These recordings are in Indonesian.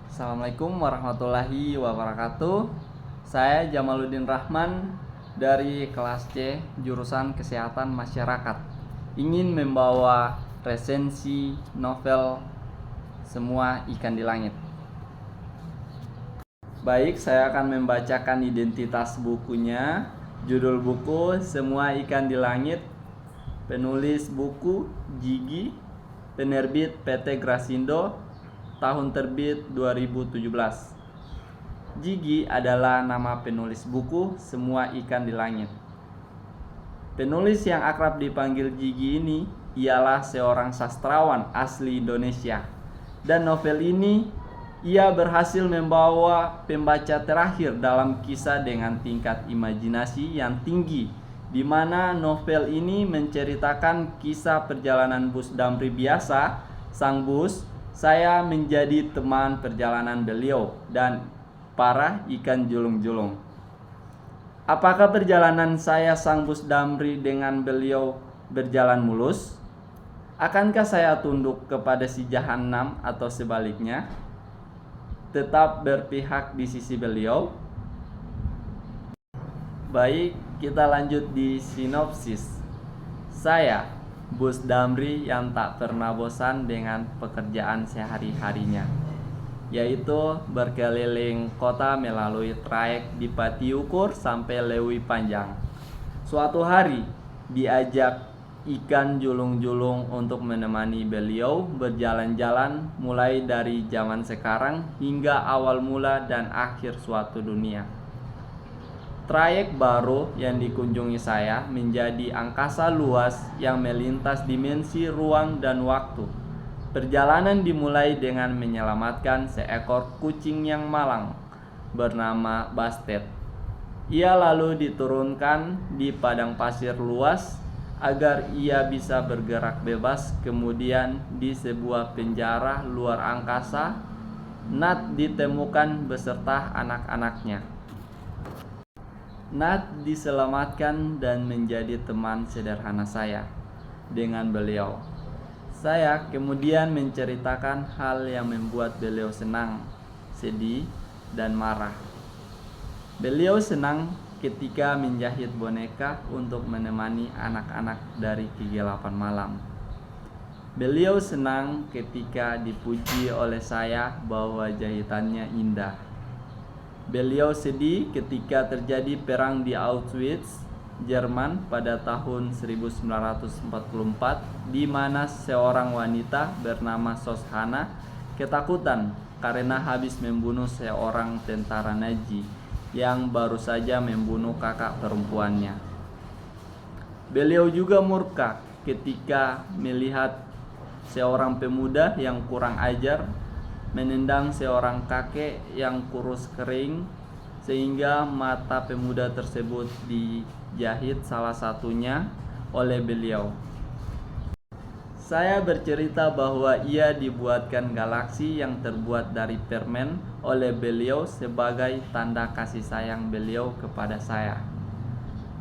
Assalamualaikum warahmatullahi wabarakatuh. Saya Jamaluddin Rahman dari kelas C jurusan Kesehatan Masyarakat. Ingin membawa resensi novel Semua Ikan di Langit. Baik, saya akan membacakan identitas bukunya. Judul buku Semua Ikan di Langit. Penulis buku Jigi, penerbit PT Grasindo, tahun terbit 2017. Jigi adalah nama penulis buku Semua Ikan di Langit. Penulis yang akrab dipanggil Jigi ini ialah seorang sastrawan asli Indonesia. Dan novel ini ia berhasil membawa pembaca terakhir dalam kisah dengan tingkat imajinasi yang tinggi, di mana novel ini menceritakan kisah perjalanan bus Damri biasa. Sang bus, saya menjadi teman perjalanan beliau dan para ikan julung-julung. Apakah perjalanan saya sang bus Damri dengan beliau berjalan mulus? Akankah saya tunduk kepada si Jahannam atau sebaliknya, tetap berpihak di sisi beliau? Baik, kita lanjut di sinopsis. Saya, Bus Damri yang tak pernah bosan dengan pekerjaan sehari-harinya, yaitu berkeliling kota melalui trayek di Patiukur sampai Lewi Panjang. Suatu hari, diajak ikan julung-julung untuk menemani beliau berjalan-jalan mulai dari zaman sekarang hingga awal mula dan akhir suatu dunia. Trayek baru yang dikunjungi saya menjadi angkasa luas yang melintas dimensi ruang dan waktu. Perjalanan dimulai dengan menyelamatkan seekor kucing yang malang bernama Bastet. Ia lalu diturunkan di padang pasir luas agar ia bisa bergerak bebas. Kemudian di sebuah penjara luar angkasa, Nat ditemukan beserta anak-anaknya. Nat diselamatkan dan menjadi teman sederhana saya dengan beliau. Saya kemudian menceritakan hal yang membuat beliau senang, sedih, dan marah. Beliau senang ketika menjahit boneka untuk menemani anak-anak dari kegelapan malam. Beliau senang ketika dipuji oleh saya bahwa jahitannya indah. Beliau sedih ketika terjadi perang di Auschwitz, Jerman pada tahun 1944, di mana seorang wanita bernama Shoshana ketakutan karena habis membunuh seorang tentara Nazi yang baru saja membunuh kakak perempuannya. Beliau juga murka ketika melihat seorang pemuda yang kurang ajar menendang seorang kakek yang kurus kering sehingga mata pemuda tersebut dijahit salah satunya oleh beliau. Saya bercerita bahwa ia dibuatkan galaksi yang terbuat dari permen oleh beliau sebagai tanda kasih sayang beliau kepada saya.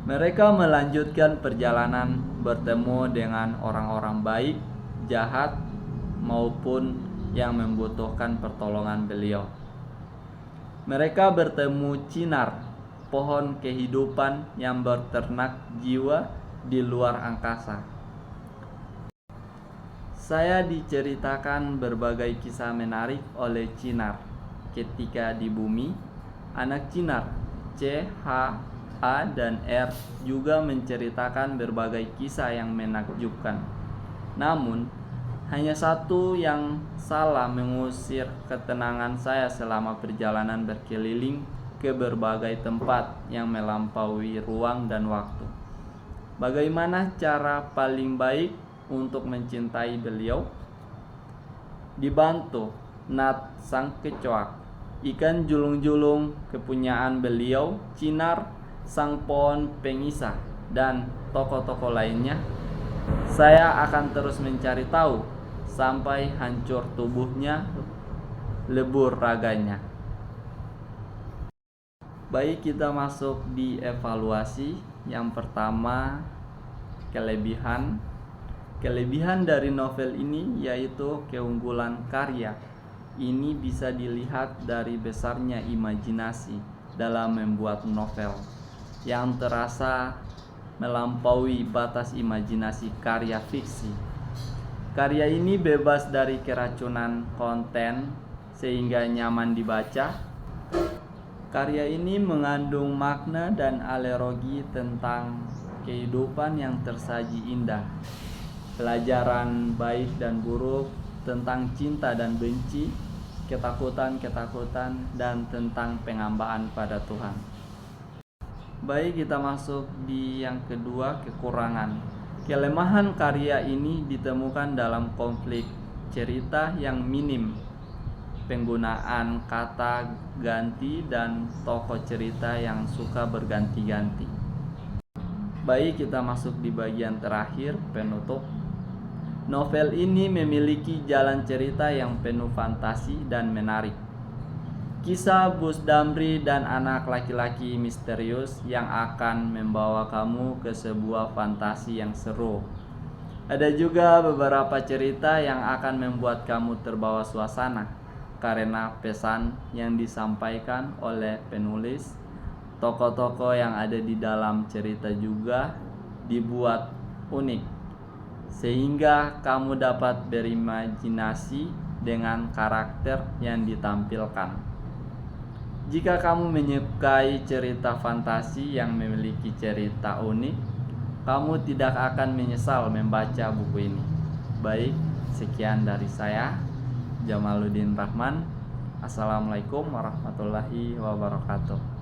Mereka melanjutkan perjalanan bertemu dengan orang-orang baik, jahat, maupun yang membutuhkan pertolongan beliau. Mereka bertemu Cinar, pohon kehidupan yang berternak jiwa di luar angkasa. Saya diceritakan berbagai kisah menarik oleh Cinar. Ketika di bumi, anak Cinar, C, H, A, dan R juga menceritakan berbagai kisah yang menakjubkan. Namun, hanya satu yang salah mengusir ketenangan saya selama perjalanan berkeliling ke berbagai tempat yang melampaui ruang dan waktu. Bagaimana cara paling baik untuk mencintai beliau? Dibantu Nat sang kecoak, ikan julung-julung kepunyaan beliau, Cinar sang pohon pengisah, dan tokoh-tokoh lainnya, saya akan terus mencari tahu sampai hancur tubuhnya, lebur raganya. Baik, kita masuk di evaluasi. Yang pertama, kelebihan dari novel ini yaitu keunggulan karya. Ini bisa dilihat dari besarnya imajinasi dalam membuat novel yang terasa melampaui batas imajinasi karya fiksi. Karya ini bebas dari keracunan konten sehingga nyaman dibaca. Karya ini mengandung makna dan alergi tentang kehidupan yang tersaji indah, pelajaran baik dan buruk, tentang cinta dan benci, ketakutan, dan tentang penghambaan pada Tuhan. Baik, kita masuk di yang kedua, kekurangan. Kelemahan karya ini ditemukan dalam konflik cerita yang minim, penggunaan kata ganti, dan tokoh cerita yang suka berganti-ganti. Baik, kita masuk di bagian terakhir, penutup. Novel ini memiliki jalan cerita yang penuh fantasi dan menarik. Kisah Bus Damri dan anak laki-laki misterius yang akan membawa kamu ke sebuah fantasi yang seru. Ada juga beberapa cerita yang akan membuat kamu terbawa suasana karena pesan yang disampaikan oleh penulis. Tokoh-tokoh yang ada di dalam cerita juga dibuat unik, sehingga kamu dapat berimajinasi dengan karakter yang ditampilkan. Jika kamu menyukai cerita fantasi yang memiliki cerita unik, kamu tidak akan menyesal membaca buku ini. Baik, sekian dari saya, Jamaluddin Rahman. Assalamualaikum warahmatullahi wabarakatuh.